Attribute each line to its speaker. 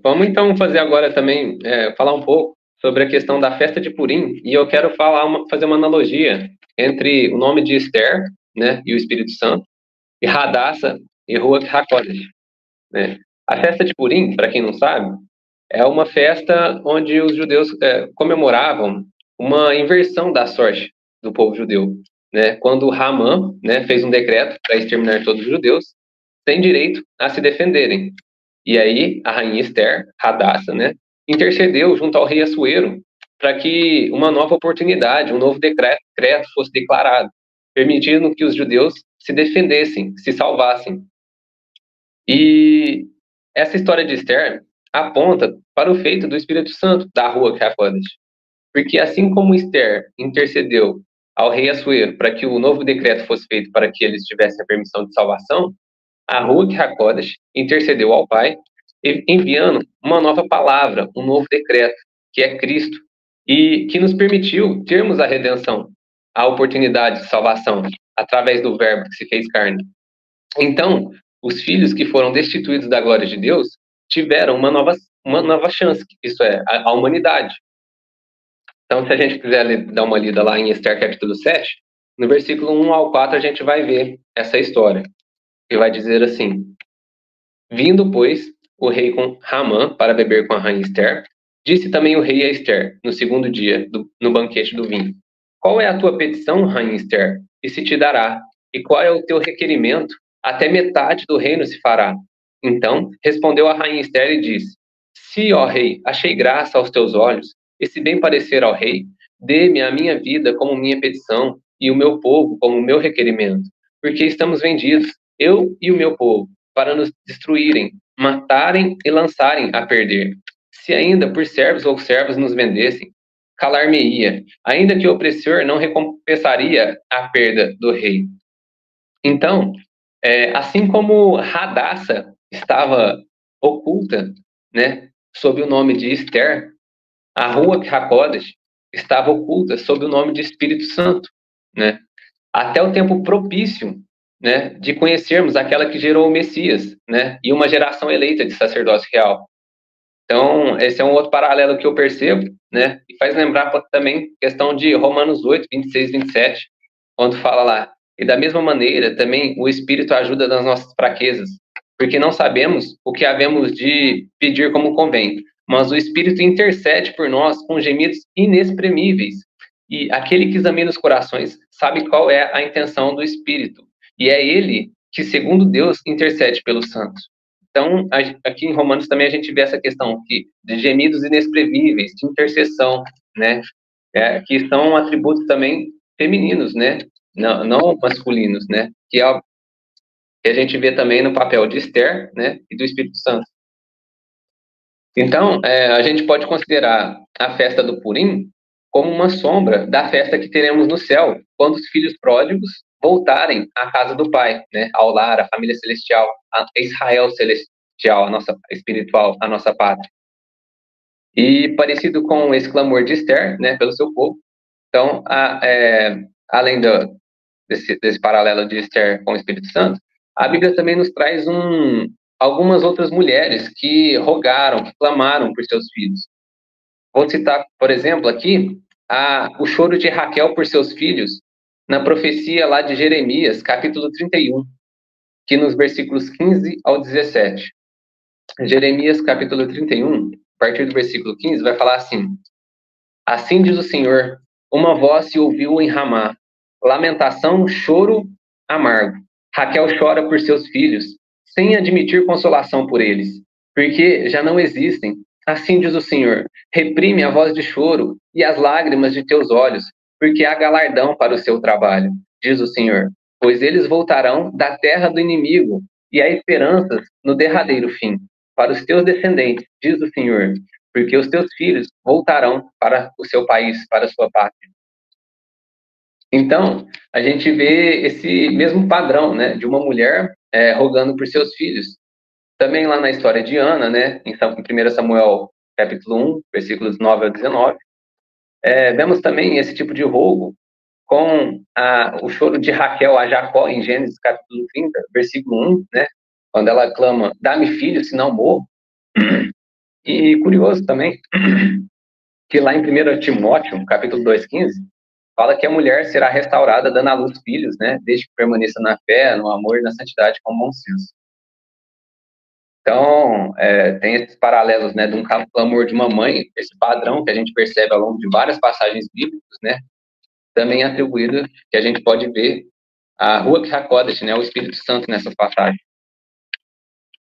Speaker 1: Vamos então fazer agora também, falar um pouco sobre a questão da festa de Purim, e eu quero fazer uma analogia entre o nome de Esther, né, e o Espírito Santo, e Hadassah e Ruach HaKodesh, né? A festa de Purim, para quem não sabe, é uma festa onde os judeus comemoravam uma inversão da sorte do povo judeu, né? Quando Ramã, né, fez um decreto para exterminar todos os judeus, sem direito a se defenderem. E aí a rainha Esther, Hadassah, né, intercedeu junto ao rei Assuero para que uma nova oportunidade, um novo decreto fosse declarado, permitindo que os judeus se defendessem, se salvassem. E essa história de Esther aponta para o feito do Espírito Santo da Ruach HaKodesh, porque assim como Esther intercedeu ao rei Assuero para que o novo decreto fosse feito para que eles tivessem a permissão de salvação, a Ruach HaKodesh intercedeu ao Pai, enviando uma nova palavra, um novo decreto, que é Cristo, e que nos permitiu termos a redenção, a oportunidade de salvação, através do Verbo que se fez carne. Então, os filhos que foram destituídos da glória de Deus tiveram uma nova chance, isso é, a humanidade. Então, se a gente quiser dar uma lida lá em Esther capítulo 7, no versículo 1 ao 4 a gente vai ver essa história. E vai dizer assim: Vindo, pois, o rei com Ramã para beber com a rainha Esther, disse também o rei a Esther, no segundo dia, no banquete do vinho: Qual é a tua petição, rainha Esther? E se te dará. E qual é o teu requerimento? Até metade do reino se fará. Então respondeu a rainha Esther e disse: Se, ó rei, achei graça aos teus olhos, e se bem parecer ao rei, dê-me a minha vida como minha petição, e o meu povo como meu requerimento, porque estamos vendidos, eu e o meu povo, para nos destruírem, matarem e lançarem a perder. Se ainda por servos ou servas nos vendessem, calar-me-ia, ainda que o opressor não recompensaria a perda do rei. Então, assim como Hadassah estava oculta, né, sob o nome de Esther, a Ruach HaKodesh estava oculta sob o nome de Espírito Santo, né? Até o tempo propício, né, de conhecermos aquela que gerou o Messias, né, e uma geração eleita de sacerdócio real. Então, esse é um outro paralelo que eu percebo, né, e faz lembrar também a questão de Romanos 8, 26, 27, onde fala lá: E da mesma maneira, também o Espírito ajuda nas nossas fraquezas, porque não sabemos o que havemos de pedir como convém, mas o Espírito intercede por nós com gemidos inexprimíveis. E aquele que examina os corações sabe qual é a intenção do Espírito. E é ele que, segundo Deus, intercede pelos santos. Então, aqui em Romanos também a gente vê essa questão de gemidos inexprimíveis, de intercessão, né? Que são atributos também femininos, né? Não masculinos, né? Que é o que a gente vê também no papel de Esther, né? E do Espírito Santo. Então, a gente pode considerar a festa do Purim como uma sombra da festa que teremos no céu, quando os filhos pródigos voltarem à casa do Pai, né? Ao lar, à família celestial, a Israel celestial, a nossa espiritual, a nossa pátria. E parecido com esse clamor de Esther, né? Pelo seu povo. Então, além desse paralelo de Esther com o Espírito Santo, a Bíblia também nos traz algumas outras mulheres que rogaram, que clamaram por seus filhos. Vou citar, por exemplo, aqui, o choro de Raquel por seus filhos, na profecia lá de Jeremias, capítulo 31, que nos versículos 15 ao 17. Jeremias, capítulo 31, a partir do versículo 15, vai falar assim: Assim diz o Senhor, uma voz se ouviu em Ramá, lamentação, choro amargo. Raquel chora por seus filhos, sem admitir consolação por eles, porque já não existem. Assim diz o Senhor, reprime a voz de choro e as lágrimas de teus olhos, porque há galardão para o seu trabalho, diz o Senhor. Pois eles voltarão da terra do inimigo, e há esperanças no derradeiro fim, para os teus descendentes, diz o Senhor, porque os teus filhos voltarão para o seu país, para a sua pátria. Então, a gente vê esse mesmo padrão, né, de uma mulher rogando por seus filhos. Também lá na história de Ana, né, em 1 Samuel, capítulo 1, versículos 9 ao 19, vemos também esse tipo de rogo com o choro de Raquel a Jacó, em Gênesis, capítulo 30, versículo 1, né, quando ela clama, dá-me filho, senão morro. E curioso também que lá em 1 Timóteo, capítulo 2,15, fala que a mulher será restaurada dando à luz filhos, né? Desde que permaneça na fé, no amor e na santidade com bom senso. Então, tem esses paralelos, né, de um clamor de uma mãe, esse padrão que a gente percebe ao longo de várias passagens bíblicas, né, também atribuído, que a gente pode ver a Ruach HaKodesh, né, o Espírito Santo nessas passagens.